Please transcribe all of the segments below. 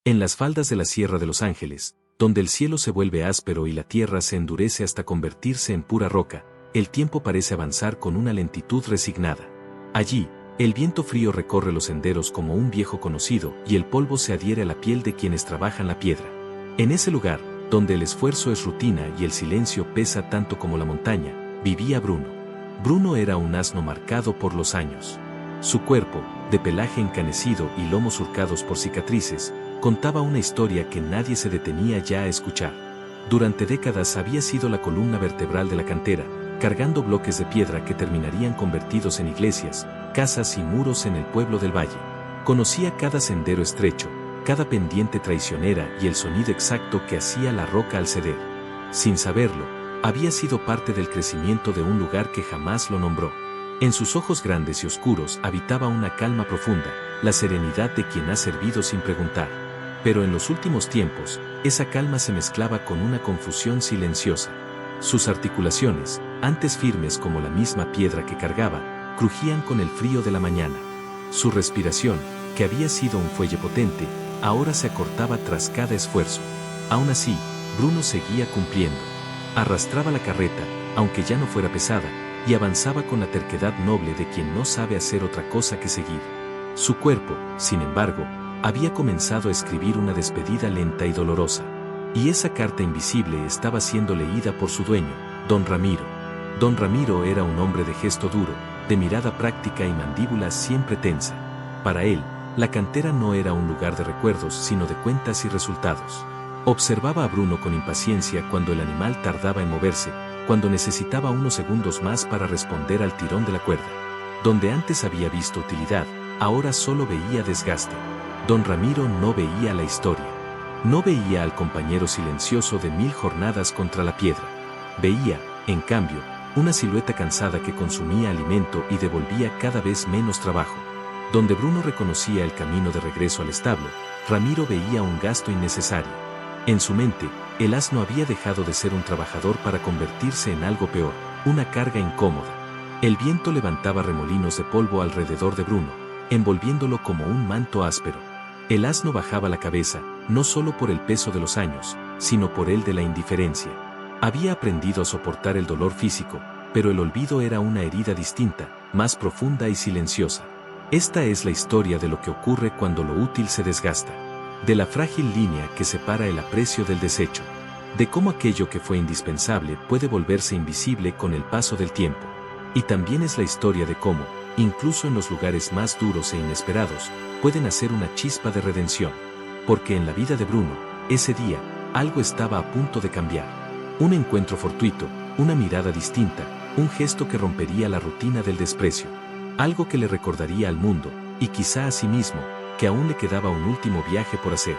En las faldas de la Sierra de los Ángeles, donde el cielo se vuelve áspero y la tierra se endurece hasta convertirse en pura roca, el tiempo parece avanzar con una lentitud resignada. Allí, el viento frío recorre los senderos como un viejo conocido y el polvo se adhiere a la piel de quienes trabajan la piedra. En ese lugar, donde el esfuerzo es rutina y el silencio pesa tanto como la montaña, vivía Bruno. Bruno era un asno marcado por los años. Su cuerpo, de pelaje encanecido y lomos surcados por cicatrices, contaba una historia que nadie se detenía ya a escuchar. Durante décadas había sido la columna vertebral de la cantera, cargando bloques de piedra que terminarían convertidos en iglesias, casas y muros en el pueblo del valle. Conocía cada sendero estrecho, cada pendiente traicionera y el sonido exacto que hacía la roca al ceder. Sin saberlo, había sido parte del crecimiento de un lugar que jamás lo nombró. En sus ojos grandes y oscuros habitaba una calma profunda, la serenidad de quien ha servido sin preguntar. Pero en los últimos tiempos, esa calma se mezclaba con una confusión silenciosa. Sus articulaciones, antes firmes como la misma piedra que cargaba, crujían con el frío de la mañana. Su respiración, que había sido un fuelle potente, ahora se acortaba tras cada esfuerzo. Aún así, Bruno seguía cumpliendo. Arrastraba la carreta, aunque ya no fuera pesada, y avanzaba con la terquedad noble de quien no sabe hacer otra cosa que seguir. Su cuerpo, sin embargo, había comenzado a escribir una despedida lenta y dolorosa. Y esa carta invisible estaba siendo leída por su dueño, Don Ramiro. Don Ramiro era un hombre de gesto duro, de mirada práctica y mandíbula siempre tensa. Para él, la cantera no era un lugar de recuerdos sino de cuentas y resultados. Observaba a Bruno con impaciencia cuando el animal tardaba en moverse, cuando necesitaba unos segundos más para responder al tirón de la cuerda. Donde antes había visto utilidad, ahora solo veía desgaste. Don Ramiro no veía la historia. No veía al compañero silencioso de 1000 jornadas contra la piedra. Veía, en cambio, una silueta cansada que consumía alimento y devolvía cada vez menos trabajo. Donde Bruno reconocía el camino de regreso al establo, Ramiro veía un gasto innecesario. En su mente, el asno había dejado de ser un trabajador para convertirse en algo peor, una carga incómoda. El viento levantaba remolinos de polvo alrededor de Bruno, envolviéndolo como un manto áspero. El asno bajaba la cabeza, no solo por el peso de los años, sino por el de la indiferencia. Había aprendido a soportar el dolor físico, pero el olvido era una herida distinta, más profunda y silenciosa. Esta es la historia de lo que ocurre cuando lo útil se desgasta. De la frágil línea que separa el aprecio del desecho. De cómo aquello que fue indispensable puede volverse invisible con el paso del tiempo. Y también es la historia de cómo, incluso en los lugares más duros e inesperados, pueden hacer una chispa de redención. Porque en la vida de Bruno, ese día, algo estaba a punto de cambiar. Un encuentro fortuito, una mirada distinta, un gesto que rompería la rutina del desprecio. Algo que le recordaría al mundo, y quizá a sí mismo, que aún le quedaba un último viaje por hacer.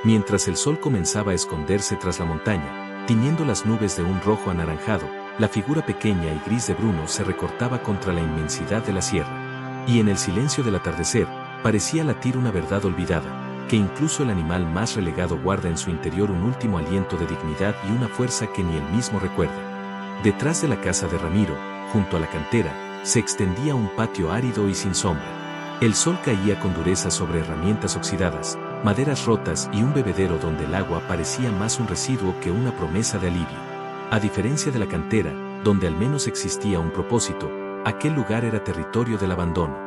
Mientras el sol comenzaba a esconderse tras la montaña, tiñendo las nubes de un rojo anaranjado, la figura pequeña y gris de Bruno se recortaba contra la inmensidad de la sierra. Y en el silencio del atardecer, parecía latir una verdad olvidada, que incluso el animal más relegado guarda en su interior un último aliento de dignidad y una fuerza que ni él mismo recuerda. Detrás de la casa de Ramiro, junto a la cantera, se extendía un patio árido y sin sombra. El sol caía con dureza sobre herramientas oxidadas, maderas rotas y un bebedero donde el agua parecía más un residuo que una promesa de alivio. A diferencia de la cantera, donde al menos existía un propósito, aquel lugar era territorio del abandono.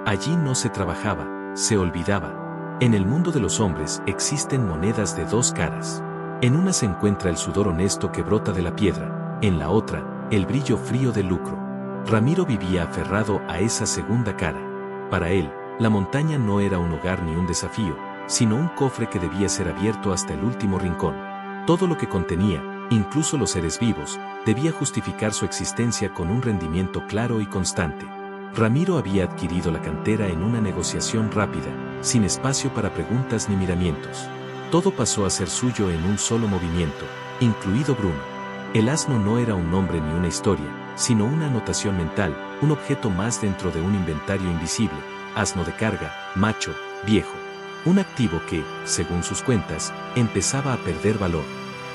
Allí no se trabajaba, se olvidaba. En el mundo de los hombres existen monedas de dos caras. En una se encuentra el sudor honesto que brota de la piedra, en la otra, el brillo frío del lucro. Ramiro vivía aferrado a esa segunda cara. Para él, la montaña no era un hogar ni un desafío, sino un cofre que debía ser abierto hasta el último rincón. Todo lo que contenía, incluso los seres vivos, debía justificar su existencia con un rendimiento claro y constante. Ramiro había adquirido la cantera en una negociación rápida, sin espacio para preguntas ni miramientos. Todo pasó a ser suyo en un solo movimiento, incluido Bruno. El asno no era un nombre ni una historia, sino una anotación mental, un objeto más dentro de un inventario invisible, asno de carga, macho, viejo. Un activo que, según sus cuentas, empezaba a perder valor.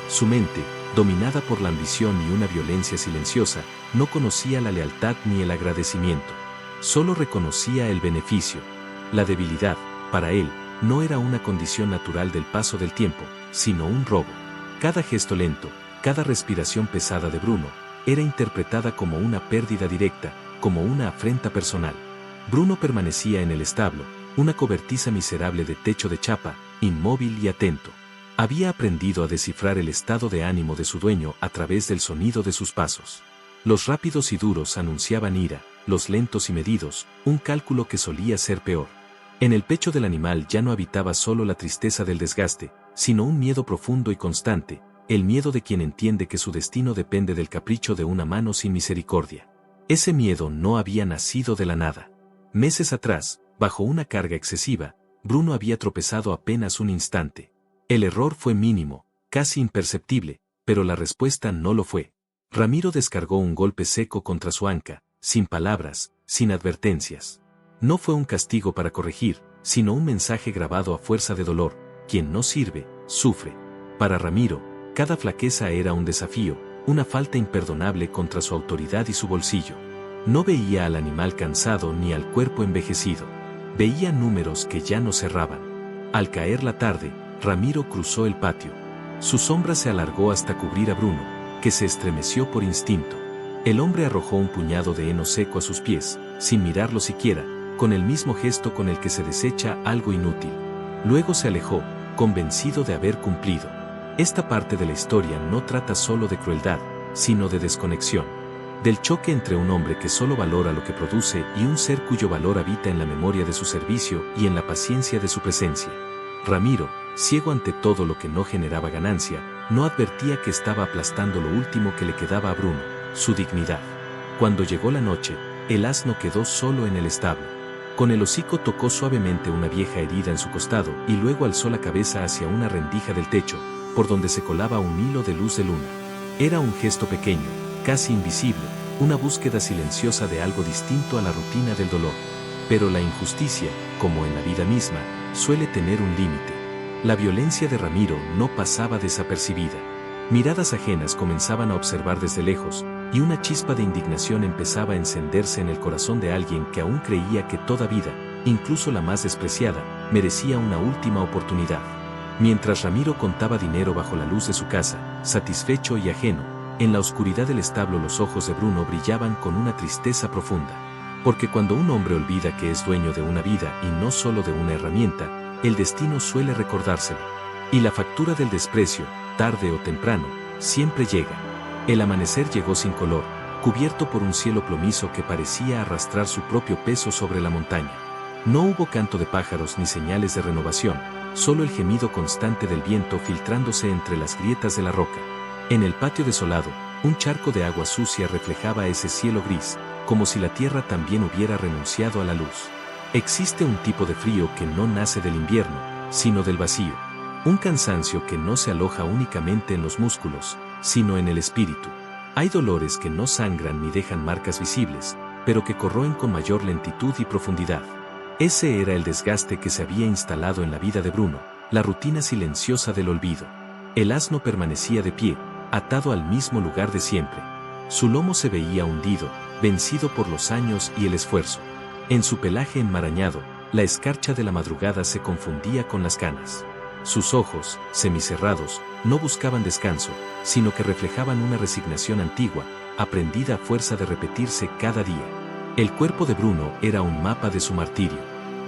Su mente, dominada por la ambición y una violencia silenciosa, no conocía la lealtad ni el agradecimiento. Solo reconocía el beneficio. La debilidad, para él, no era una condición natural del paso del tiempo, sino un robo. Cada gesto lento, cada respiración pesada de Bruno, era interpretada como una pérdida directa, como una afrenta personal. Bruno permanecía en el establo, una cobertiza miserable de techo de chapa, inmóvil y atento. Había aprendido a descifrar el estado de ánimo de su dueño a través del sonido de sus pasos. Los rápidos y duros anunciaban ira, los lentos y medidos, un cálculo que solía ser peor. En el pecho del animal ya no habitaba solo la tristeza del desgaste, sino un miedo profundo y constante, el miedo de quien entiende que su destino depende del capricho de una mano sin misericordia. Ese miedo no había nacido de la nada. Meses atrás, bajo una carga excesiva, Bruno había tropezado apenas un instante. El error fue mínimo, casi imperceptible, pero la respuesta no lo fue. Ramiro descargó un golpe seco contra su anca, sin palabras, sin advertencias. No fue un castigo para corregir, sino un mensaje grabado a fuerza de dolor: quien no sirve, sufre. Para Ramiro, cada flaqueza era un desafío, una falta imperdonable contra su autoridad y su bolsillo. No veía al animal cansado ni al cuerpo envejecido. Veía números que ya no cerraban. Al caer la tarde, Ramiro cruzó el patio. Su sombra se alargó hasta cubrir a Bruno, que se estremeció por instinto. El hombre arrojó un puñado de heno seco a sus pies, sin mirarlo siquiera, con el mismo gesto con el que se desecha algo inútil. Luego se alejó, convencido de haber cumplido. Esta parte de la historia no trata solo de crueldad, sino de desconexión. Del choque entre un hombre que solo valora lo que produce y un ser cuyo valor habita en la memoria de su servicio y en la paciencia de su presencia. Ramiro, ciego ante todo lo que no generaba ganancia, no advertía que estaba aplastando lo último que le quedaba a Bruno, su dignidad. Cuando llegó la noche, el asno quedó solo en el establo. Con el hocico tocó suavemente una vieja herida en su costado y luego alzó la cabeza hacia una rendija del techo, por donde se colaba un hilo de luz de luna. Era un gesto pequeño, casi invisible, una búsqueda silenciosa de algo distinto a la rutina del dolor. Pero la injusticia, como en la vida misma, suele tener un límite. La violencia de Ramiro no pasaba desapercibida. Miradas ajenas comenzaban a observar desde lejos, y una chispa de indignación empezaba a encenderse en el corazón de alguien que aún creía que toda vida, incluso la más despreciada, merecía una última oportunidad. Mientras Ramiro contaba dinero bajo la luz de su casa, satisfecho y ajeno, en la oscuridad del establo los ojos de Bruno brillaban con una tristeza profunda. Porque cuando un hombre olvida que es dueño de una vida y no solo de una herramienta, el destino suele recordárselo. Y la factura del desprecio, tarde o temprano, siempre llega. El amanecer llegó sin color, cubierto por un cielo plomizo que parecía arrastrar su propio peso sobre la montaña. No hubo canto de pájaros ni señales de renovación, solo el gemido constante del viento filtrándose entre las grietas de la roca. En el patio desolado, un charco de agua sucia reflejaba ese cielo gris, como si la tierra también hubiera renunciado a la luz. Existe un tipo de frío que no nace del invierno, sino del vacío. Un cansancio que no se aloja únicamente en los músculos, sino en el espíritu. Hay dolores que no sangran ni dejan marcas visibles, pero que corroen con mayor lentitud y profundidad. Ese era el desgaste que se había instalado en la vida de Bruno, la rutina silenciosa del olvido. El asno permanecía de pie, atado al mismo lugar de siempre. Su lomo se veía hundido, vencido por los años y el esfuerzo. En su pelaje enmarañado, la escarcha de la madrugada se confundía con las canas. Sus ojos, semicerrados, no buscaban descanso, sino que reflejaban una resignación antigua, aprendida a fuerza de repetirse cada día. El cuerpo de Bruno era un mapa de su martirio.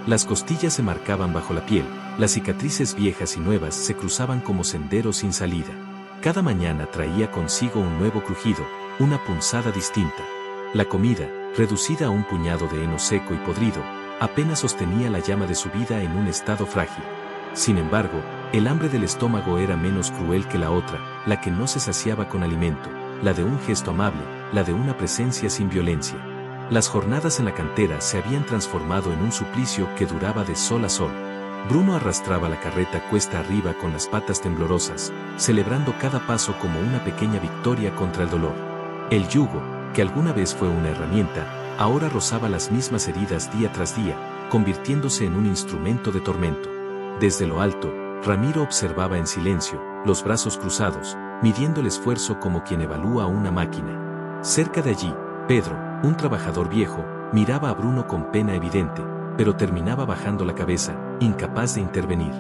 Las costillas se marcaban bajo la piel, las cicatrices viejas y nuevas se cruzaban como senderos sin salida. Cada mañana traía consigo un nuevo crujido, una punzada distinta. La comida, reducida a un puñado de heno seco y podrido, apenas sostenía la llama de su vida en un estado frágil. Sin embargo, el hambre del estómago era menos cruel que la otra, la que no se saciaba con alimento, la de un gesto amable, la de una presencia sin violencia. Las jornadas en la cantera se habían transformado en un suplicio que duraba de sol a sol. Bruno arrastraba la carreta cuesta arriba con las patas temblorosas, celebrando cada paso como una pequeña victoria contra el dolor. El yugo, que alguna vez fue una herramienta, ahora rozaba las mismas heridas día tras día, convirtiéndose en un instrumento de tormento. Desde lo alto, Ramiro observaba en silencio, los brazos cruzados, midiendo el esfuerzo como quien evalúa una máquina. Cerca de allí, Pedro, un trabajador viejo, miraba a Bruno con pena evidente, pero terminaba bajando la cabeza, incapaz de intervenir.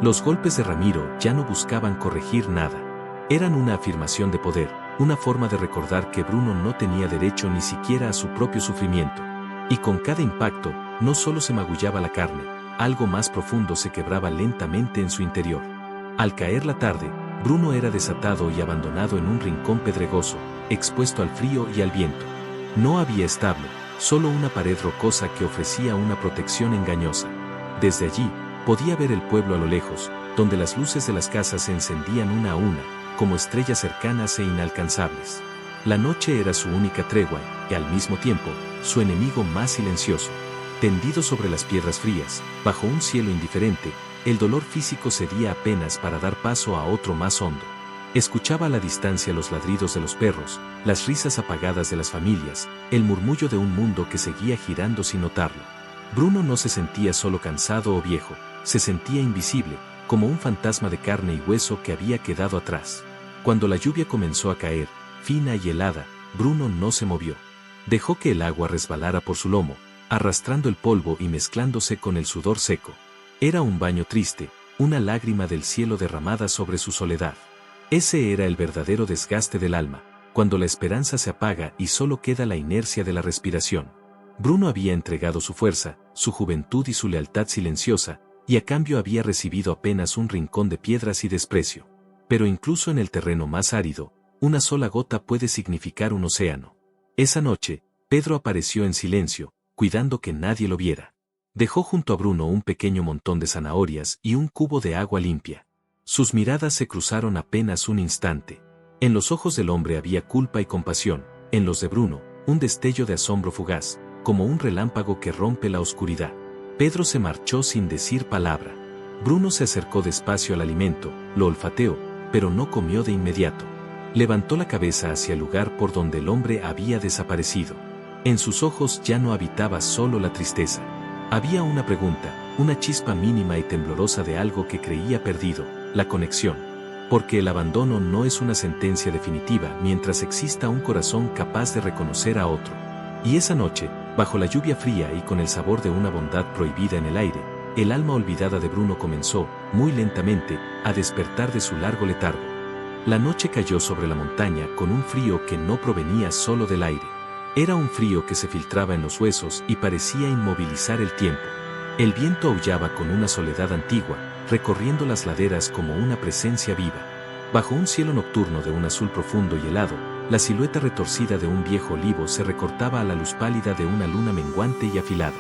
Los golpes de Ramiro ya no buscaban corregir nada. Eran una afirmación de poder, una forma de recordar que Bruno no tenía derecho ni siquiera a su propio sufrimiento. Y con cada impacto, no solo se magullaba la carne, algo más profundo se quebraba lentamente en su interior. Al caer la tarde, Bruno era desatado y abandonado en un rincón pedregoso, expuesto al frío y al viento. No había establo, solo una pared rocosa que ofrecía una protección engañosa. Desde allí, podía ver el pueblo a lo lejos, donde las luces de las casas se encendían una a una, como estrellas cercanas e inalcanzables. La noche era su única tregua y, al mismo tiempo, su enemigo más silencioso. Tendido sobre las piedras frías, bajo un cielo indiferente, el dolor físico cedía apenas para dar paso a otro más hondo. Escuchaba a la distancia los ladridos de los perros, las risas apagadas de las familias, el murmullo de un mundo que seguía girando sin notarlo. Bruno no se sentía solo cansado o viejo, se sentía invisible, como un fantasma de carne y hueso que había quedado atrás. Cuando la lluvia comenzó a caer, fina y helada, Bruno no se movió. Dejó que el agua resbalara por su lomo, arrastrando el polvo y mezclándose con el sudor seco. Era un baño triste, una lágrima del cielo derramada sobre su soledad. Ese era el verdadero desgaste del alma, cuando la esperanza se apaga y solo queda la inercia de la respiración. Bruno había entregado su fuerza, su juventud y su lealtad silenciosa, y a cambio había recibido apenas un rincón de piedras y desprecio. Pero incluso en el terreno más árido, una sola gota puede significar un océano. Esa noche, Pedro apareció en silencio, cuidando que nadie lo viera. Dejó junto a Bruno un pequeño montón de zanahorias y un cubo de agua limpia. Sus miradas se cruzaron apenas un instante. En los ojos del hombre había culpa y compasión, en los de Bruno, un destello de asombro fugaz, como un relámpago que rompe la oscuridad. Pedro se marchó sin decir palabra. Bruno se acercó despacio al alimento, lo olfateó, pero no comió de inmediato. Levantó la cabeza hacia el lugar por donde el hombre había desaparecido. En sus ojos ya no habitaba solo la tristeza. Había una pregunta, una chispa mínima y temblorosa de algo que creía perdido, la conexión. Porque el abandono no es una sentencia definitiva mientras exista un corazón capaz de reconocer a otro. Y esa noche, bajo la lluvia fría y con el sabor de una bondad prohibida en el aire, el alma olvidada de Bruno comenzó, muy lentamente, a despertar de su largo letargo. La noche cayó sobre la montaña con un frío que no provenía solo del aire. Era un frío que se filtraba en los huesos y parecía inmovilizar el tiempo. El viento aullaba con una soledad antigua, recorriendo las laderas como una presencia viva. Bajo un cielo nocturno de un azul profundo y helado, la silueta retorcida de un viejo olivo se recortaba a la luz pálida de una luna menguante y afilada.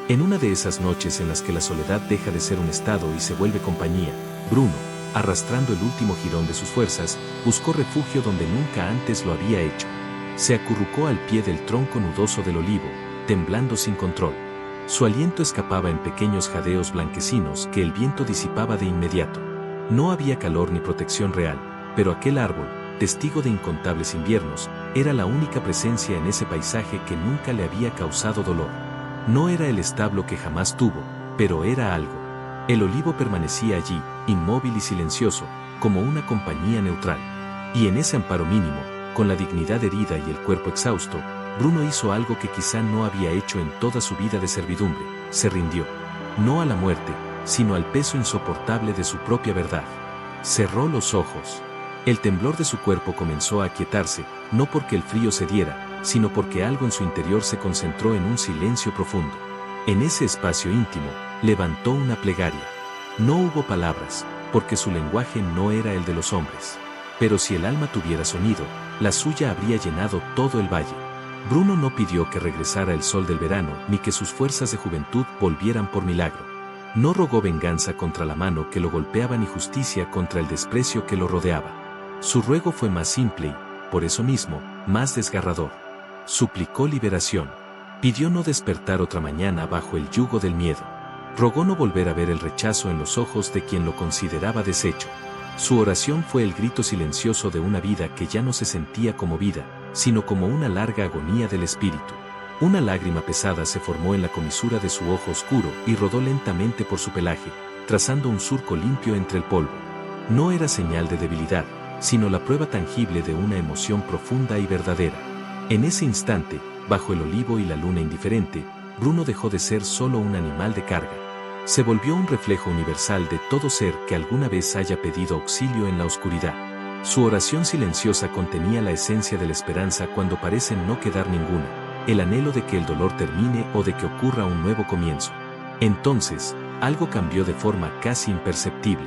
En una de esas noches en las que la soledad deja de ser un estado y se vuelve compañía, Bruno, arrastrando el último jirón de sus fuerzas, buscó refugio donde nunca antes lo había hecho. Se acurrucó al pie del tronco nudoso del olivo, temblando sin control. Su aliento escapaba en pequeños jadeos blanquecinos que el viento disipaba de inmediato. No había calor ni protección real, pero aquel árbol, testigo de incontables inviernos, era la única presencia en ese paisaje que nunca le había causado dolor. No era el establo que jamás tuvo, pero era algo. El olivo permanecía allí, inmóvil y silencioso, como una compañía neutral. Y en ese amparo mínimo, con la dignidad herida y el cuerpo exhausto, Bruno hizo algo que quizá no había hecho en toda su vida de servidumbre: se rindió. No a la muerte, sino al peso insoportable de su propia verdad. Cerró los ojos. El temblor de su cuerpo comenzó a aquietarse, no porque el frío cediera, sino porque algo en su interior se concentró en un silencio profundo. En ese espacio íntimo, levantó una plegaria. No hubo palabras, porque su lenguaje no era el de los hombres. Pero si el alma tuviera sonido, la suya habría llenado todo el valle. Bruno no pidió que regresara el sol del verano ni que sus fuerzas de juventud volvieran por milagro. No rogó venganza contra la mano que lo golpeaba ni justicia contra el desprecio que lo rodeaba. Su ruego fue más simple y, por eso mismo, más desgarrador. Suplicó liberación. Pidió no despertar otra mañana bajo el yugo del miedo. Rogó no volver a ver el rechazo en los ojos de quien lo consideraba deshecho. Su oración fue el grito silencioso de una vida que ya no se sentía como vida, sino como una larga agonía del espíritu. Una lágrima pesada se formó en la comisura de su ojo oscuro y rodó lentamente por su pelaje, trazando un surco limpio entre el polvo. No era señal de debilidad, sino la prueba tangible de una emoción profunda y verdadera. En ese instante, bajo el olivo y la luna indiferente, Bruno dejó de ser solo un animal de carga. Se volvió un reflejo universal de todo ser que alguna vez haya pedido auxilio en la oscuridad. Su oración silenciosa contenía la esencia de la esperanza cuando parece no quedar ninguna, el anhelo de que el dolor termine o de que ocurra un nuevo comienzo. Entonces, algo cambió de forma casi imperceptible.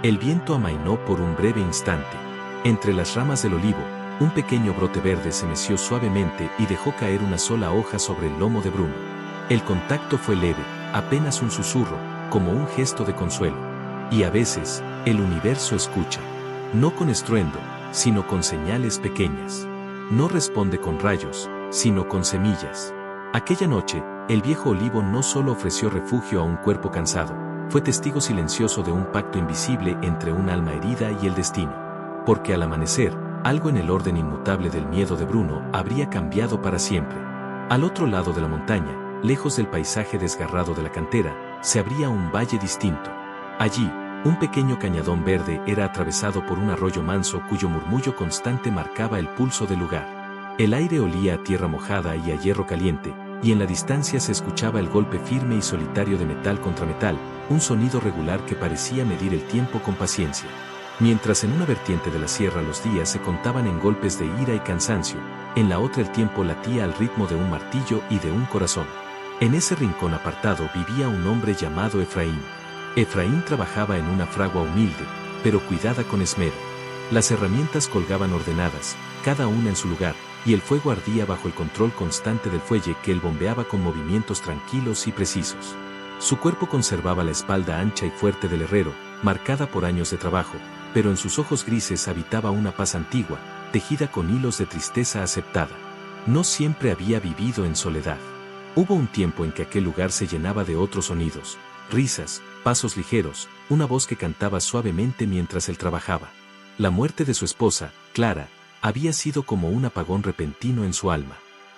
El viento amainó por un breve instante. Entre las ramas del olivo, un pequeño brote verde se meció suavemente y dejó caer una sola hoja sobre el lomo de Bruno. El contacto fue leve, apenas un susurro, como un gesto de consuelo. Y a veces, el universo escucha. No con estruendo, sino con señales pequeñas. No responde con rayos, sino con semillas. Aquella noche, el viejo olivo no solo ofreció refugio a un cuerpo cansado, fue testigo silencioso de un pacto invisible entre un alma herida y el destino. Porque al amanecer, algo en el orden inmutable del miedo de Bruno habría cambiado para siempre. Al otro lado de la montaña, lejos del paisaje desgarrado de la cantera, se abría un valle distinto. Allí, un pequeño cañadón verde era atravesado por un arroyo manso cuyo murmullo constante marcaba el pulso del lugar. El aire olía a tierra mojada y a hierro caliente, y en la distancia se escuchaba el golpe firme y solitario de metal contra metal, un sonido regular que parecía medir el tiempo con paciencia. Mientras en una vertiente de la sierra los días se contaban en golpes de ira y cansancio, en la otra el tiempo latía al ritmo de un martillo y de un corazón. En ese rincón apartado vivía un hombre llamado Efraín. Efraín trabajaba en una fragua humilde, pero cuidada con esmero. Las herramientas colgaban ordenadas, cada una en su lugar, y el fuego ardía bajo el control constante del fuelle que él bombeaba con movimientos tranquilos y precisos. Su cuerpo conservaba la espalda ancha y fuerte del herrero, marcada por años de trabajo, pero en sus ojos grises habitaba una paz antigua, tejida con hilos de tristeza aceptada. No siempre había vivido en soledad. Hubo un tiempo en que aquel lugar se llenaba de otros sonidos, risas, pasos ligeros, una voz que cantaba suavemente mientras él trabajaba. La muerte de su esposa, Clara, había sido como un apagón repentino en su alma.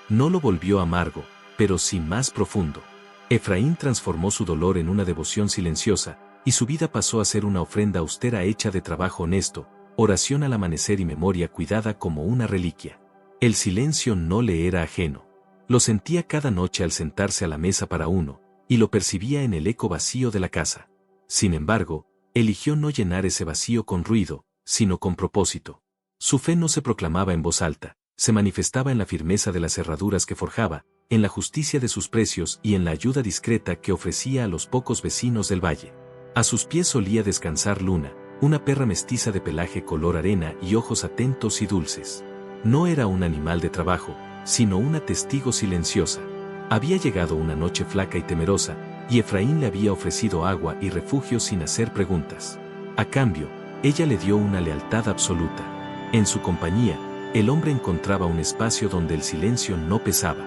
No lo volvió amargo, pero sí más profundo. Efraín transformó su dolor en una devoción silenciosa, y su vida pasó a ser una ofrenda austera hecha de trabajo honesto, oración al amanecer y memoria cuidada como una reliquia. El silencio no le era ajeno. Lo sentía cada noche al sentarse a la mesa para uno, y lo percibía en el eco vacío de la casa. Sin embargo, eligió no llenar ese vacío con ruido, sino con propósito. Su fe no se proclamaba en voz alta, se manifestaba en la firmeza de las herraduras que forjaba, en la justicia de sus precios y en la ayuda discreta que ofrecía a los pocos vecinos del valle. A sus pies solía descansar Luna, una perra mestiza de pelaje color arena y ojos atentos y dulces. No era un animal de trabajo, sino una testigo silenciosa. Había llegado una noche flaca y temerosa, y Efraín le había ofrecido agua y refugio sin hacer preguntas. A cambio, ella le dio una lealtad absoluta. En su compañía, el hombre encontraba un espacio donde el silencio no pesaba.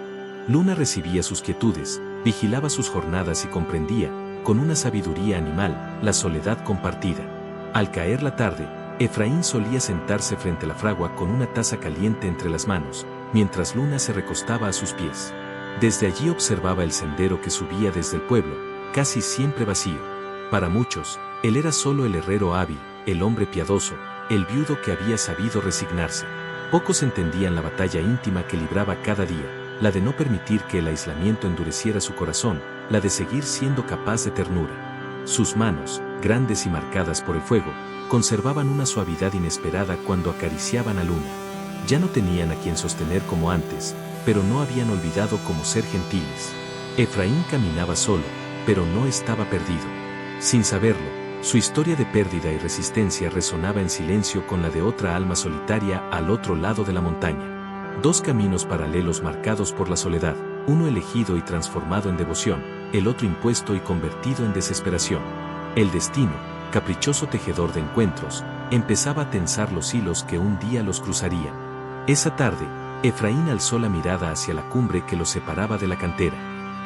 Luna recibía sus quietudes, vigilaba sus jornadas y comprendía, con una sabiduría animal, la soledad compartida. Al caer la tarde, Efraín solía sentarse frente a la fragua con una taza caliente entre las manos, mientras Luna se recostaba a sus pies. Desde allí observaba el sendero que subía desde el pueblo, casi siempre vacío. Para muchos, él era solo el herrero hábil, el hombre piadoso, el viudo que había sabido resignarse. Pocos entendían la batalla íntima que libraba cada día, la de no permitir que el aislamiento endureciera su corazón, la de seguir siendo capaz de ternura. Sus manos, grandes y marcadas por el fuego, conservaban una suavidad inesperada cuando acariciaban a Luna. Ya no tenían a quien sostener como antes, pero no habían olvidado cómo ser gentiles. Efraín caminaba solo, pero no estaba perdido. Sin saberlo, su historia de pérdida y resistencia resonaba en silencio con la de otra alma solitaria al otro lado de la montaña. Dos caminos paralelos marcados por la soledad, uno elegido y transformado en devoción, el otro impuesto y convertido en desesperación. El destino, caprichoso tejedor de encuentros, empezaba a tensar los hilos que un día los cruzarían. Esa tarde, Efraín alzó la mirada hacia la cumbre que los separaba de la cantera.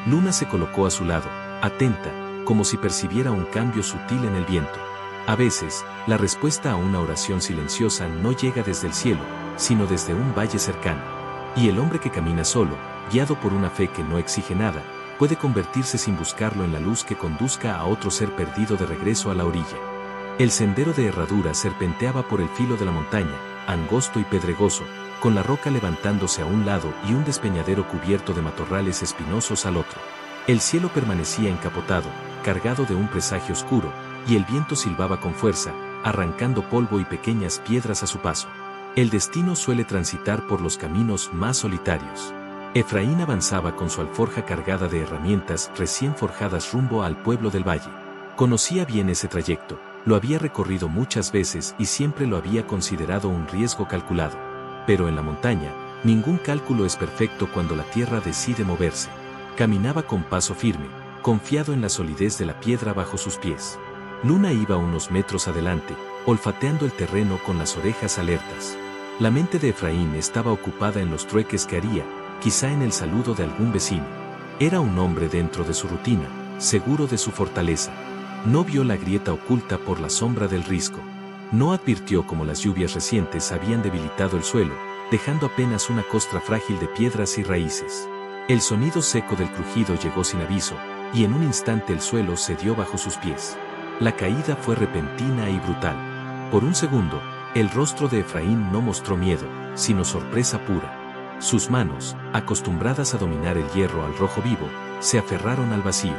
Luna se colocó a su lado, atenta, como si percibiera un cambio sutil en el viento. A veces, la respuesta a una oración silenciosa no llega desde el cielo, sino desde un valle cercano. Y el hombre que camina solo, guiado por una fe que no exige nada, puede convertirse sin buscarlo en la luz que conduzca a otro ser perdido de regreso a la orilla. El sendero de herradura serpenteaba por el filo de la montaña, angosto y pedregoso, con la roca levantándose a un lado y un despeñadero cubierto de matorrales espinosos al otro. El cielo permanecía encapotado, cargado de un presagio oscuro, y el viento silbaba con fuerza, arrancando polvo y pequeñas piedras a su paso. El destino suele transitar por los caminos más solitarios. Efraín avanzaba con su alforja cargada de herramientas recién forjadas rumbo al pueblo del valle. Conocía bien ese trayecto, lo había recorrido muchas veces y siempre lo había considerado un riesgo calculado. Pero en la montaña, ningún cálculo es perfecto cuando la tierra decide moverse. Caminaba con paso firme, confiado en la solidez de la piedra bajo sus pies. Luna iba unos metros adelante, olfateando el terreno con las orejas alertas. La mente de Efraín estaba ocupada en los trueques que haría, quizá en el saludo de algún vecino. Era un hombre dentro de su rutina, seguro de su fortaleza. No vio la grieta oculta por la sombra del risco. No advirtió cómo las lluvias recientes habían debilitado el suelo, dejando apenas una costra frágil de piedras y raíces. El sonido seco del crujido llegó sin aviso, y en un instante el suelo cedió bajo sus pies. La caída fue repentina y brutal. Por un segundo, el rostro de Efraín no mostró miedo, sino sorpresa pura. Sus manos, acostumbradas a dominar el hierro al rojo vivo, se aferraron al vacío.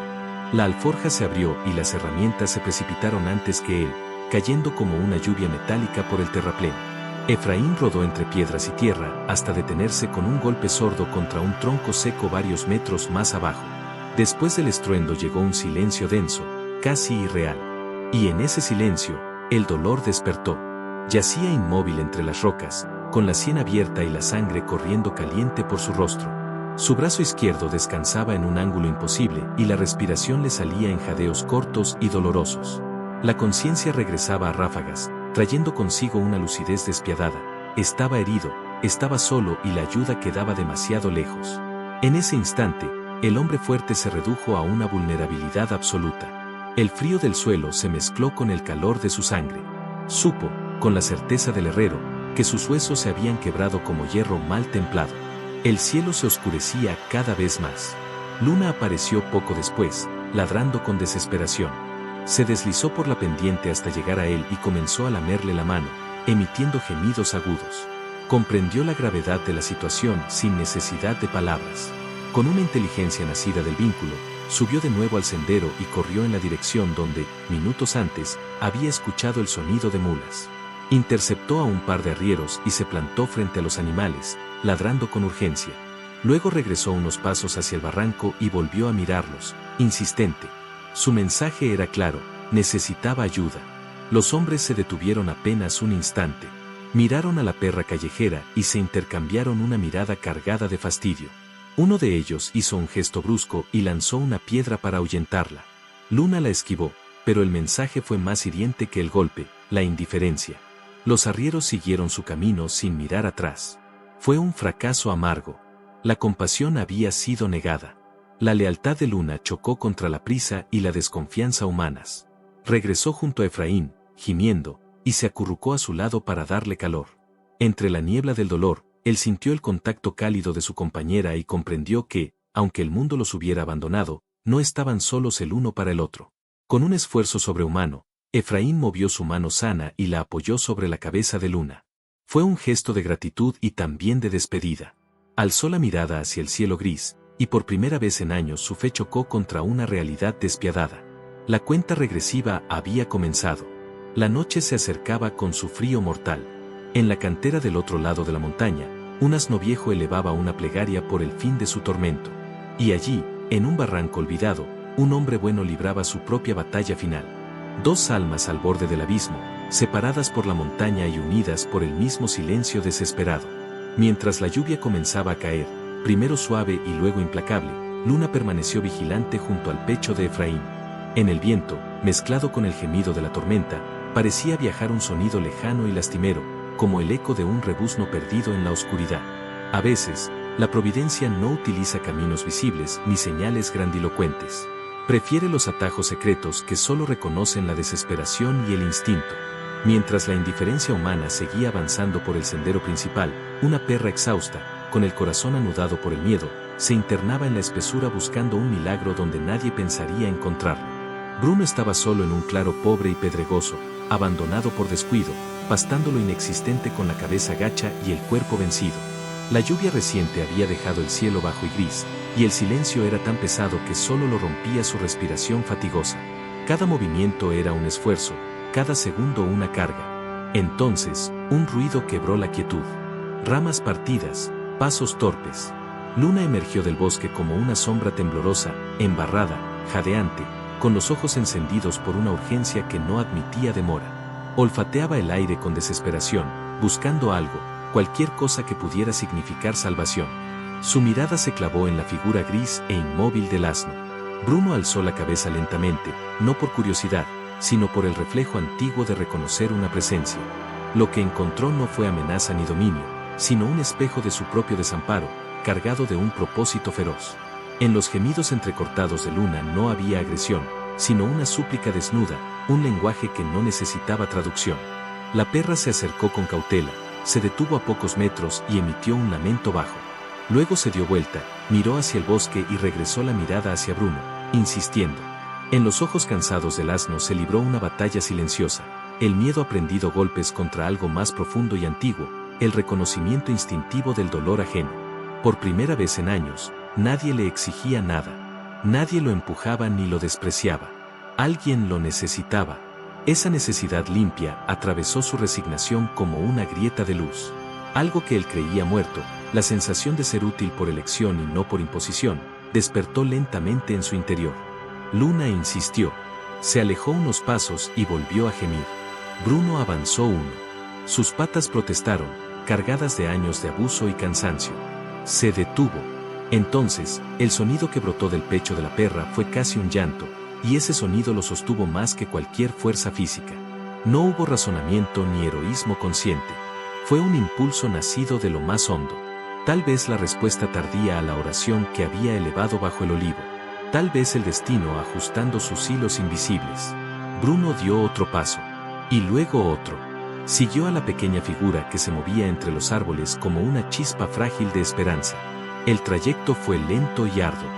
La alforja se abrió y las herramientas se precipitaron antes que él, cayendo como una lluvia metálica por el terraplén. Efraín rodó entre piedras y tierra hasta detenerse con un golpe sordo contra un tronco seco varios metros más abajo. Después del estruendo llegó un silencio denso, casi irreal. Y en ese silencio, el dolor despertó. Yacía inmóvil entre las rocas, con la sien abierta y la sangre corriendo caliente por su rostro. Su brazo izquierdo descansaba en un ángulo imposible y la respiración le salía en jadeos cortos y dolorosos. La conciencia regresaba a ráfagas, trayendo consigo una lucidez despiadada. Estaba herido, estaba solo y la ayuda quedaba demasiado lejos. En ese instante, el hombre fuerte se redujo a una vulnerabilidad absoluta. El frío del suelo se mezcló con el calor de su sangre. Supo, con la certeza del herrero, que sus huesos se habían quebrado como hierro mal templado. El cielo se oscurecía cada vez más. Luna apareció poco después, ladrando con desesperación. Se deslizó por la pendiente hasta llegar a él y comenzó a lamerle la mano, emitiendo gemidos agudos. Comprendió la gravedad de la situación sin necesidad de palabras. Con una inteligencia nacida del vínculo, subió de nuevo al sendero y corrió en la dirección donde, minutos antes, había escuchado el sonido de mulas. Interceptó a un par de arrieros y se plantó frente a los animales, ladrando con urgencia. Luego regresó unos pasos hacia el barranco y volvió a mirarlos, insistente. Su mensaje era claro, necesitaba ayuda. Los hombres se detuvieron apenas un instante. Miraron a la perra callejera y se intercambiaron una mirada cargada de fastidio. Uno de ellos hizo un gesto brusco y lanzó una piedra para ahuyentarla. Luna la esquivó, pero el mensaje fue más hiriente que el golpe, la indiferencia. Los arrieros siguieron su camino sin mirar atrás. Fue un fracaso amargo. La compasión había sido negada. La lealtad de Luna chocó contra la prisa y la desconfianza humanas. Regresó junto a Efraín, gimiendo, y se acurrucó a su lado para darle calor. Entre la niebla del dolor, él sintió el contacto cálido de su compañera y comprendió que, aunque el mundo los hubiera abandonado, no estaban solos el uno para el otro. Con un esfuerzo sobrehumano, Efraín movió su mano sana y la apoyó sobre la cabeza de Luna. Fue un gesto de gratitud y también de despedida. Alzó la mirada hacia el cielo gris, y por primera vez en años su fe chocó contra una realidad despiadada. La cuenta regresiva había comenzado. La noche se acercaba con su frío mortal. En la cantera del otro lado de la montaña, un asno viejo elevaba una plegaria por el fin de su tormento. Y allí, en un barranco olvidado, un hombre bueno libraba su propia batalla final. Dos almas al borde del abismo, separadas por la montaña y unidas por el mismo silencio desesperado. Mientras la lluvia comenzaba a caer, primero suave y luego implacable, Luna permaneció vigilante junto al pecho de Efraín. En el viento, mezclado con el gemido de la tormenta, parecía viajar un sonido lejano y lastimero, como el eco de un rebuzno perdido en la oscuridad. A veces, la providencia no utiliza caminos visibles ni señales grandilocuentes. Prefiere los atajos secretos que solo reconocen la desesperación y el instinto. Mientras la indiferencia humana seguía avanzando por el sendero principal, una perra exhausta, con el corazón anudado por el miedo, se internaba en la espesura buscando un milagro donde nadie pensaría encontrarlo. Bruno estaba solo en un claro pobre y pedregoso, abandonado por descuido, pastando lo inexistente con la cabeza gacha y el cuerpo vencido. La lluvia reciente había dejado el cielo bajo y gris, y el silencio era tan pesado que solo lo rompía su respiración fatigosa. Cada movimiento era un esfuerzo, cada segundo una carga. Entonces, un ruido quebró la quietud. Ramas partidas, pasos torpes. Luna emergió del bosque como una sombra temblorosa, embarrada, jadeante, con los ojos encendidos por una urgencia que no admitía demora. Olfateaba el aire con desesperación, buscando algo, cualquier cosa que pudiera significar salvación. Su mirada se clavó en la figura gris e inmóvil del asno. Bruno alzó la cabeza lentamente, no por curiosidad, sino por el reflejo antiguo de reconocer una presencia. Lo que encontró no fue amenaza ni dominio, sino un espejo de su propio desamparo, cargado de un propósito feroz. En los gemidos entrecortados de Luna no había agresión, sino una súplica desnuda, un lenguaje que no necesitaba traducción. La perra se acercó con cautela, se detuvo a pocos metros y emitió un lamento bajo. Luego se dio vuelta, miró hacia el bosque y regresó la mirada hacia Bruno, insistiendo. En los ojos cansados del asno se libró una batalla silenciosa, el miedo aprendido golpes contra algo más profundo y antiguo, el reconocimiento instintivo del dolor ajeno. Por primera vez en años, nadie le exigía nada. Nadie lo empujaba ni lo despreciaba. Alguien lo necesitaba. Esa necesidad limpia atravesó su resignación como una grieta de luz. Algo que él creía muerto, la sensación de ser útil por elección y no por imposición, despertó lentamente en su interior. Luna insistió. Se alejó unos pasos y volvió a gemir. Bruno avanzó uno. Sus patas protestaron, cargadas de años de abuso y cansancio. Se detuvo. Entonces, el sonido que brotó del pecho de la perra fue casi un llanto, y ese sonido lo sostuvo más que cualquier fuerza física. No hubo razonamiento ni heroísmo consciente. Fue un impulso nacido de lo más hondo. Tal vez la respuesta tardía a la oración que había elevado bajo el olivo. Tal vez el destino ajustando sus hilos invisibles. Bruno dio otro paso. Y luego otro. Siguió a la pequeña figura que se movía entre los árboles como una chispa frágil de esperanza. El trayecto fue lento y arduo.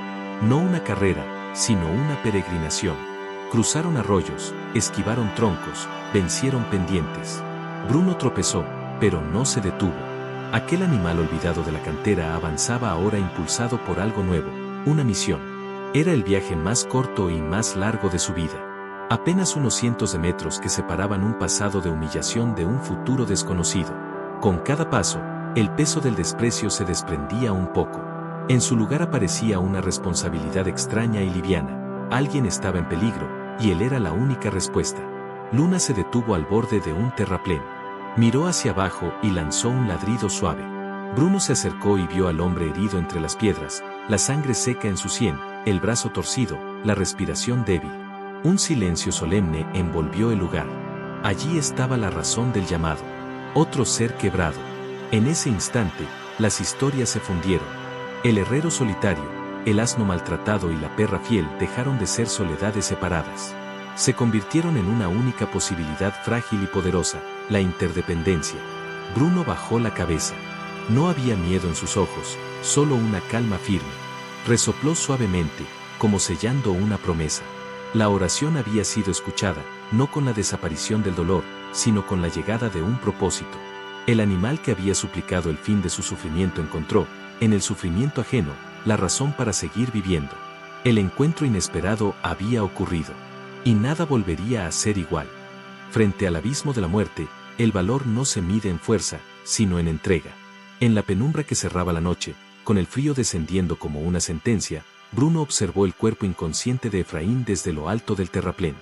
No una carrera, sino una peregrinación. Cruzaron arroyos, esquivaron troncos, vencieron pendientes. Bruno tropezó, pero no se detuvo. Aquel animal olvidado de la cantera avanzaba ahora impulsado por algo nuevo, una misión. Era el viaje más corto y más largo de su vida. Apenas unos cientos de metros que separaban un pasado de humillación de un futuro desconocido. Con cada paso, el peso del desprecio se desprendía un poco. En su lugar aparecía una responsabilidad extraña y liviana. Alguien estaba en peligro, y él era la única respuesta. Luna se detuvo al borde de un terraplén. Miró hacia abajo y lanzó un ladrido suave. Bruno se acercó y vio al hombre herido entre las piedras, la sangre seca en su sien, el brazo torcido, la respiración débil. Un silencio solemne envolvió el lugar. Allí estaba la razón del llamado. Otro ser quebrado. En ese instante, las historias se fundieron. El herrero solitario, el asno maltratado y la perra fiel dejaron de ser soledades separadas. Se convirtieron en una única posibilidad frágil y poderosa, la interdependencia. Bruno bajó la cabeza. No había miedo en sus ojos, solo una calma firme. Resopló suavemente, como sellando una promesa. La oración había sido escuchada, no con la desaparición del dolor, sino con la llegada de un propósito. El animal que había suplicado el fin de su sufrimiento encontró, en el sufrimiento ajeno, la razón para seguir viviendo. El encuentro inesperado había ocurrido. Y nada volvería a ser igual. Frente al abismo de la muerte, el valor no se mide en fuerza, sino en entrega. En la penumbra que cerraba la noche, con el frío descendiendo como una sentencia, Bruno observó el cuerpo inconsciente de Efraín desde lo alto del terraplén.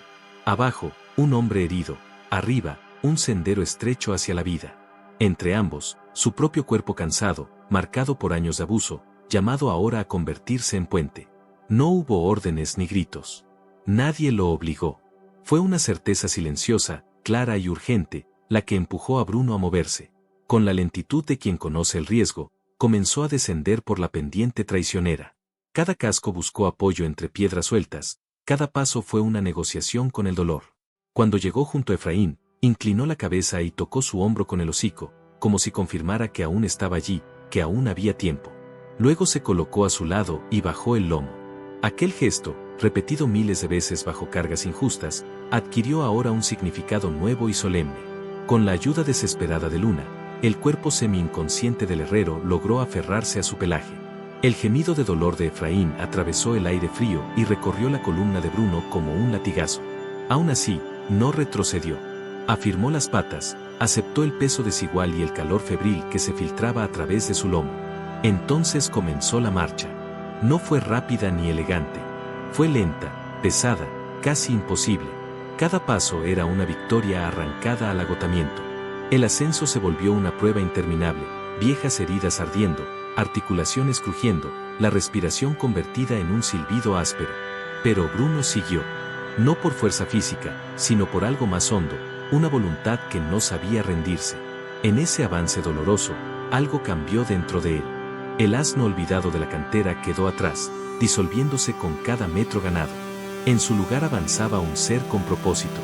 Abajo, un hombre herido. Arriba, un sendero estrecho hacia la vida. Entre ambos, su propio cuerpo cansado, marcado por años de abuso, llamado ahora a convertirse en puente. No hubo órdenes ni gritos. Nadie lo obligó. Fue una certeza silenciosa, clara y urgente, la que empujó a Bruno a moverse. Con la lentitud de quien conoce el riesgo, comenzó a descender por la pendiente traicionera. Cada casco buscó apoyo entre piedras sueltas, cada paso fue una negociación con el dolor. Cuando llegó junto a Efraín, inclinó la cabeza y tocó su hombro con el hocico, como si confirmara que aún estaba allí, que aún había tiempo. Luego se colocó a su lado y bajó el lomo. Aquel gesto, repetido miles de veces bajo cargas injustas, adquirió ahora un significado nuevo y solemne. Con la ayuda desesperada de Luna, el cuerpo semi-inconsciente del herrero logró aferrarse a su pelaje. El gemido de dolor de Efraín atravesó el aire frío y recorrió la columna de Bruno como un latigazo. Aún así, no retrocedió. Afirmó las patas, aceptó el peso desigual y el calor febril que se filtraba a través de su lomo. Entonces comenzó la marcha. No fue rápida ni elegante. Fue lenta, pesada, casi imposible. Cada paso era una victoria arrancada al agotamiento. El ascenso se volvió una prueba interminable, viejas heridas ardiendo, articulaciones crujiendo, la respiración convertida en un silbido áspero. Pero Bruno siguió. No por fuerza física, sino por algo más hondo, una voluntad que no sabía rendirse. En ese avance doloroso, algo cambió dentro de él. El asno olvidado de la cantera quedó atrás, disolviéndose con cada metro ganado. En su lugar avanzaba un ser con propósito.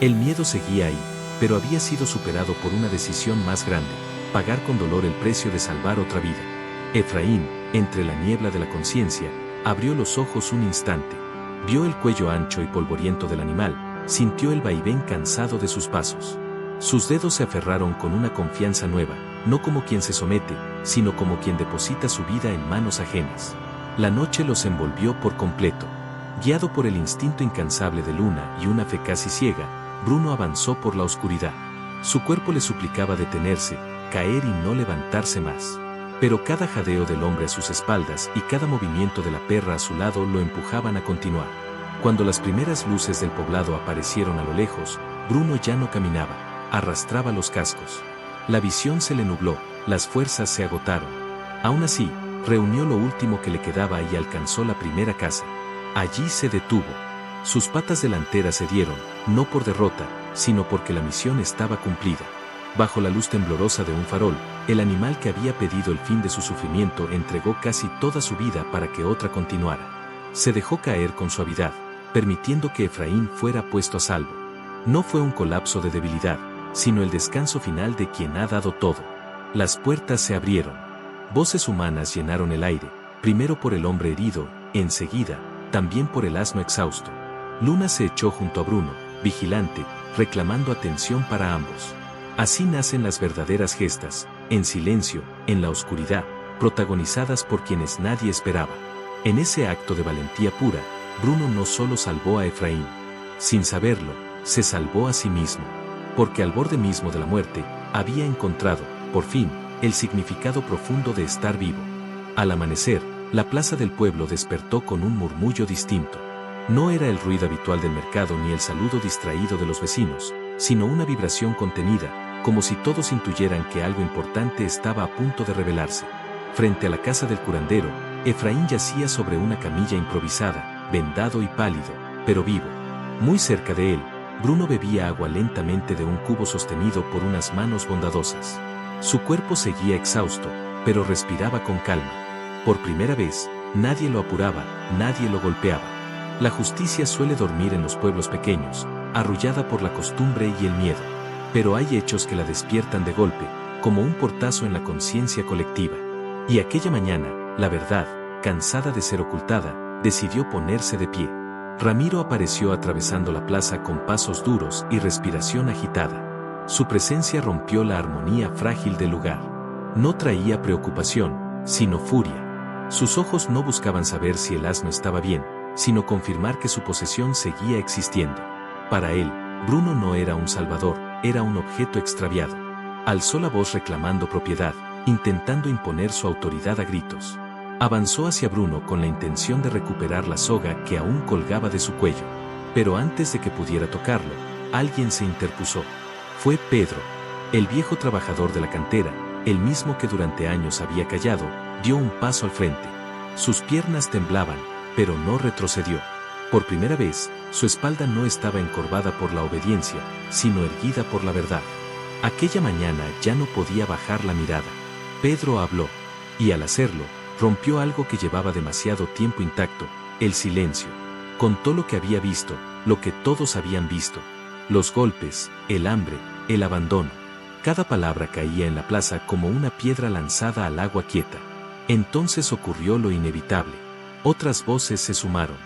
El miedo seguía ahí, pero había sido superado por una decisión más grande: pagar con dolor el precio de salvar otra vida. Efraín, entre la niebla de la conciencia, abrió los ojos un instante. Vio el cuello ancho y polvoriento del animal, sintió el vaivén cansado de sus pasos. Sus dedos se aferraron con una confianza nueva, no como quien se somete, sino como quien deposita su vida en manos ajenas. La noche los envolvió por completo. Guiado por el instinto incansable de Luna y una fe casi ciega, Bruno avanzó por la oscuridad. Su cuerpo le suplicaba detenerse, caer y no levantarse más. Pero cada jadeo del hombre a sus espaldas y cada movimiento de la perra a su lado lo empujaban a continuar. Cuando las primeras luces del poblado aparecieron a lo lejos, Bruno ya no caminaba, arrastraba los cascos. La visión se le nubló, las fuerzas se agotaron. Aún así, reunió lo último que le quedaba y alcanzó la primera casa. Allí se detuvo. Sus patas delanteras se dieron, no por derrota, sino porque la misión estaba cumplida. Bajo la luz temblorosa de un farol, el animal que había pedido el fin de su sufrimiento entregó casi toda su vida para que otra continuara. Se dejó caer con suavidad, permitiendo que Efraín fuera puesto a salvo. No fue un colapso de debilidad, sino el descanso final de quien ha dado todo. Las puertas se abrieron. Voces humanas llenaron el aire, primero por el hombre herido, enseguida, también por el asno exhausto. Luna se echó junto a Bruno, vigilante, reclamando atención para ambos. Así nacen las verdaderas gestas, en silencio, en la oscuridad, protagonizadas por quienes nadie esperaba. En ese acto de valentía pura, Bruno no solo salvó a Efraín. Sin saberlo, se salvó a sí mismo. Porque al borde mismo de la muerte, había encontrado, por fin, el significado profundo de estar vivo. Al amanecer, la plaza del pueblo despertó con un murmullo distinto. No era el ruido habitual del mercado ni el saludo distraído de los vecinos, sino una vibración contenida, como si todos intuyeran que algo importante estaba a punto de revelarse. Frente a la casa del curandero, Efraín yacía sobre una camilla improvisada, vendado y pálido, pero vivo. Muy cerca de él, Bruno bebía agua lentamente de un cubo sostenido por unas manos bondadosas. Su cuerpo seguía exhausto, pero respiraba con calma. Por primera vez, nadie lo apuraba, nadie lo golpeaba. La justicia suele dormir en los pueblos pequeños, arrullada por la costumbre y el miedo. Pero hay hechos que la despiertan de golpe, como un portazo en la conciencia colectiva. Y aquella mañana, la verdad, cansada de ser ocultada, decidió ponerse de pie. Ramiro apareció atravesando la plaza con pasos duros y respiración agitada. Su presencia rompió la armonía frágil del lugar. No traía preocupación, sino furia. Sus ojos no buscaban saber si el asno estaba bien, sino confirmar que su posesión seguía existiendo. Para él, Bruno no era un salvador, era un objeto extraviado. Alzó la voz reclamando propiedad, intentando imponer su autoridad a gritos. Avanzó hacia Bruno con la intención de recuperar la soga que aún colgaba de su cuello. Pero antes de que pudiera tocarlo, alguien se interpuso. Fue Pedro, el viejo trabajador de la cantera, el mismo que durante años había callado, dio un paso al frente. Sus piernas temblaban, pero no retrocedió. Por primera vez, su espalda no estaba encorvada por la obediencia, sino erguida por la verdad. Aquella mañana ya no podía bajar la mirada. Pedro habló, y al hacerlo, rompió algo que llevaba demasiado tiempo intacto, el silencio. Contó lo que había visto, lo que todos habían visto. Los golpes, el hambre, el abandono. Cada palabra caía en la plaza como una piedra lanzada al agua quieta. Entonces ocurrió lo inevitable. Otras voces se sumaron.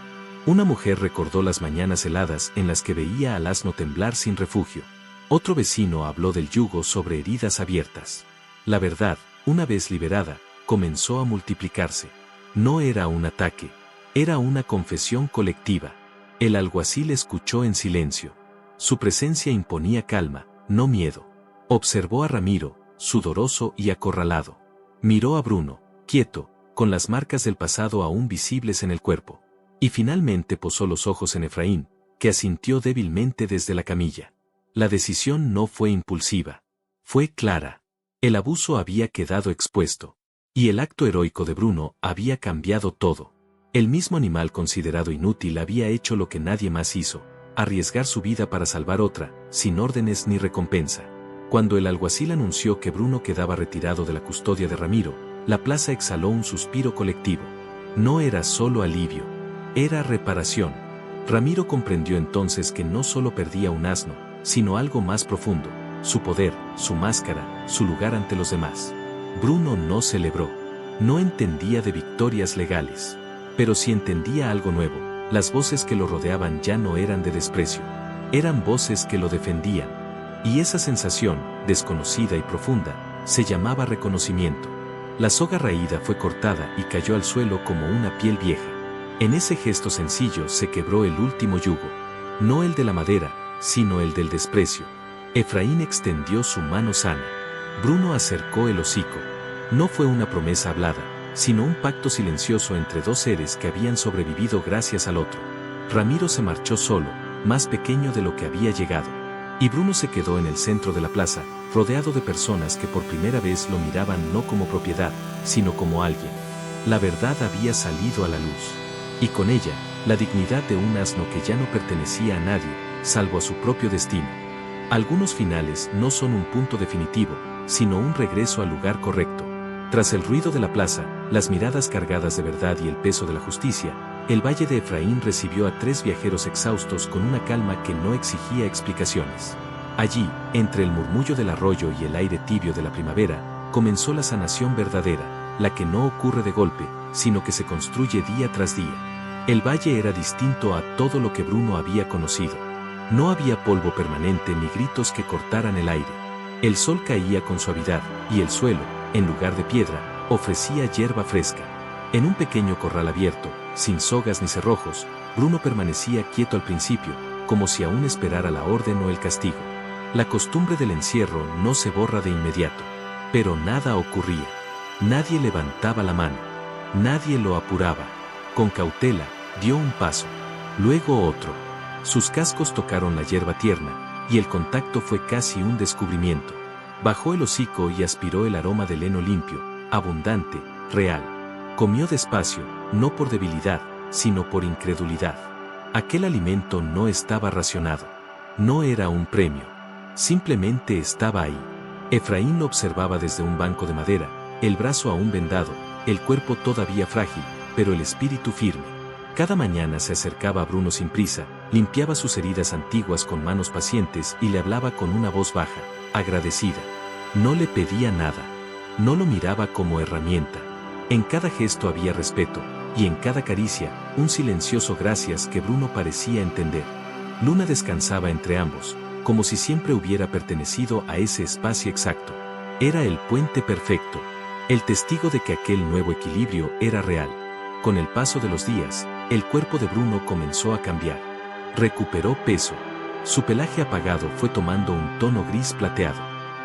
Una mujer recordó las mañanas heladas en las que veía al asno temblar sin refugio. Otro vecino habló del yugo sobre heridas abiertas. La verdad, una vez liberada, comenzó a multiplicarse. No era un ataque, era una confesión colectiva. El alguacil escuchó en silencio. Su presencia imponía calma, no miedo. Observó a Ramiro, sudoroso y acorralado. Miró a Bruno, quieto, con las marcas del pasado aún visibles en el cuerpo. Y finalmente posó los ojos en Efraín, que asintió débilmente desde la camilla. La decisión no fue impulsiva. Fue clara. El abuso había quedado expuesto. Y el acto heroico de Bruno había cambiado todo. El mismo animal considerado inútil había hecho lo que nadie más hizo, arriesgar su vida para salvar otra, sin órdenes ni recompensa. Cuando el alguacil anunció que Bruno quedaba retirado de la custodia de Ramiro, la plaza exhaló un suspiro colectivo. No era solo alivio, era reparación. Ramiro comprendió entonces que no solo perdía un asno, sino algo más profundo, su poder, su máscara, su lugar ante los demás. Bruno no celebró, no entendía de victorias legales. Pero sí entendía algo nuevo, las voces que lo rodeaban ya no eran de desprecio, eran voces que lo defendían. Y esa sensación, desconocida y profunda, se llamaba reconocimiento. La soga raída fue cortada y cayó al suelo como una piel vieja. En ese gesto sencillo se quebró el último yugo, no el de la madera, sino el del desprecio. Efraín extendió su mano sana. Bruno acercó el hocico. No fue una promesa hablada, sino un pacto silencioso entre dos seres que habían sobrevivido gracias al otro. Ramiro se marchó solo, más pequeño de lo que había llegado. Y Bruno se quedó en el centro de la plaza, rodeado de personas que por primera vez lo miraban no como propiedad, sino como alguien. La verdad había salido a la luz. Y con ella, la dignidad de un asno que ya no pertenecía a nadie, salvo a su propio destino. Algunos finales no son un punto definitivo, sino un regreso al lugar correcto. Tras el ruido de la plaza, las miradas cargadas de verdad y el peso de la justicia, el valle de Efraín recibió a 3 viajeros exhaustos con una calma que no exigía explicaciones. Allí, entre el murmullo del arroyo y el aire tibio de la primavera, comenzó la sanación verdadera, la que no ocurre de golpe, sino que se construye día tras día. El valle era distinto a todo lo que Bruno había conocido. No había polvo permanente ni gritos que cortaran el aire. El sol caía con suavidad, y el suelo, en lugar de piedra, ofrecía hierba fresca. En un pequeño corral abierto, sin sogas ni cerrojos, Bruno permanecía quieto al principio, como si aún esperara la orden o el castigo. La costumbre del encierro no se borra de inmediato. Pero nada ocurría. Nadie levantaba la mano. Nadie lo apuraba. Con cautela, dio un paso. Luego otro. Sus cascos tocaron la hierba tierna, y el contacto fue casi un descubrimiento. Bajó el hocico y aspiró el aroma del heno limpio, abundante, real. Comió despacio, no por debilidad, sino por incredulidad. Aquel alimento no estaba racionado. No era un premio. Simplemente estaba ahí. Efraín lo observaba desde un banco de madera, el brazo aún vendado, el cuerpo todavía frágil, pero el espíritu firme. Cada mañana se acercaba a Bruno sin prisa, limpiaba sus heridas antiguas con manos pacientes y le hablaba con una voz baja, agradecida. No le pedía nada. No lo miraba como herramienta. En cada gesto había respeto, y en cada caricia, un silencioso gracias que Bruno parecía entender. Luna descansaba entre ambos, como si siempre hubiera pertenecido a ese espacio exacto. Era el puente perfecto, el testigo de que aquel nuevo equilibrio era real. Con el paso de los días, el cuerpo de Bruno comenzó a cambiar. Recuperó peso. Su pelaje apagado fue tomando un tono gris plateado.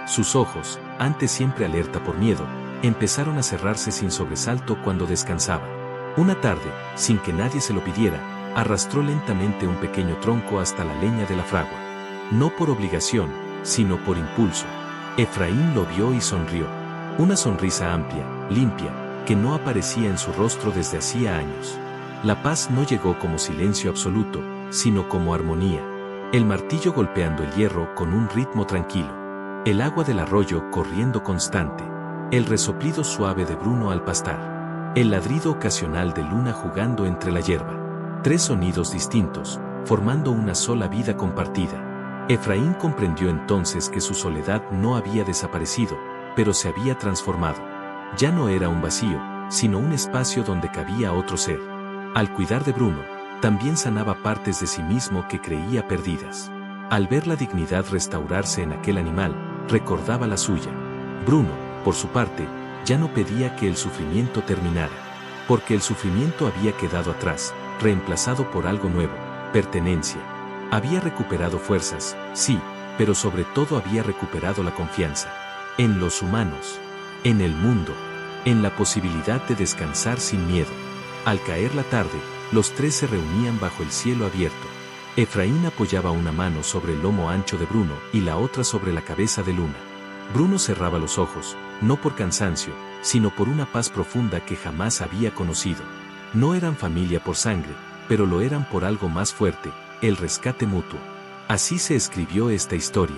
Sus ojos, antes siempre alerta por miedo, empezaron a cerrarse sin sobresalto cuando descansaba. Una tarde, sin que nadie se lo pidiera, arrastró lentamente un pequeño tronco hasta la leña de la fragua. No por obligación, sino por impulso. Efraín lo vio y sonrió. Una sonrisa amplia, limpia, que no aparecía en su rostro desde hacía años. La paz no llegó como silencio absoluto, sino como armonía. El martillo golpeando el hierro con un ritmo tranquilo. El agua del arroyo corriendo constante. El resoplido suave de Bruno al pastar. El ladrido ocasional de Luna jugando entre la hierba. 3 sonidos distintos, formando una sola vida compartida. Efraín comprendió entonces que su soledad no había desaparecido, pero se había transformado. Ya no era un vacío, sino un espacio donde cabía otro ser. Al cuidar de Bruno, también sanaba partes de sí mismo que creía perdidas. Al ver la dignidad restaurarse en aquel animal, recordaba la suya. Bruno, por su parte, ya no pedía que el sufrimiento terminara. Porque el sufrimiento había quedado atrás, reemplazado por algo nuevo, pertenencia. Había recuperado fuerzas, sí, pero sobre todo había recuperado la confianza. En los humanos. En el mundo. En la posibilidad de descansar sin miedo. Al caer la tarde, los tres se reunían bajo el cielo abierto. Efraín apoyaba una mano sobre el lomo ancho de Bruno y la otra sobre la cabeza de Luna. Bruno cerraba los ojos, no por cansancio, sino por una paz profunda que jamás había conocido. No eran familia por sangre, pero lo eran por algo más fuerte, el rescate mutuo. Así se escribió esta historia.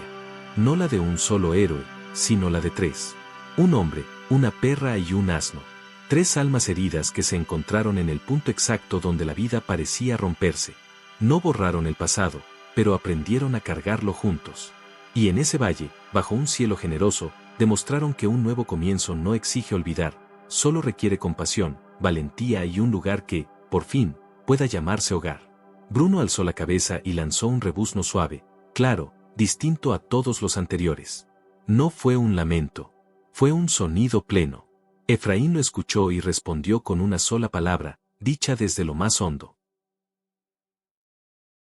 No la de un solo héroe, sino la de tres. Un hombre, una perra y un asno. Tres almas heridas que se encontraron en el punto exacto donde la vida parecía romperse. No borraron el pasado, pero aprendieron a cargarlo juntos. Y en ese valle, bajo un cielo generoso, demostraron que un nuevo comienzo no exige olvidar, solo requiere compasión, valentía y un lugar que, por fin, pueda llamarse hogar. Bruno alzó la cabeza y lanzó un rebuzno suave, claro, distinto a todos los anteriores. No fue un lamento. Fue un sonido pleno. Efraín lo escuchó y respondió con una sola palabra, dicha desde lo más hondo.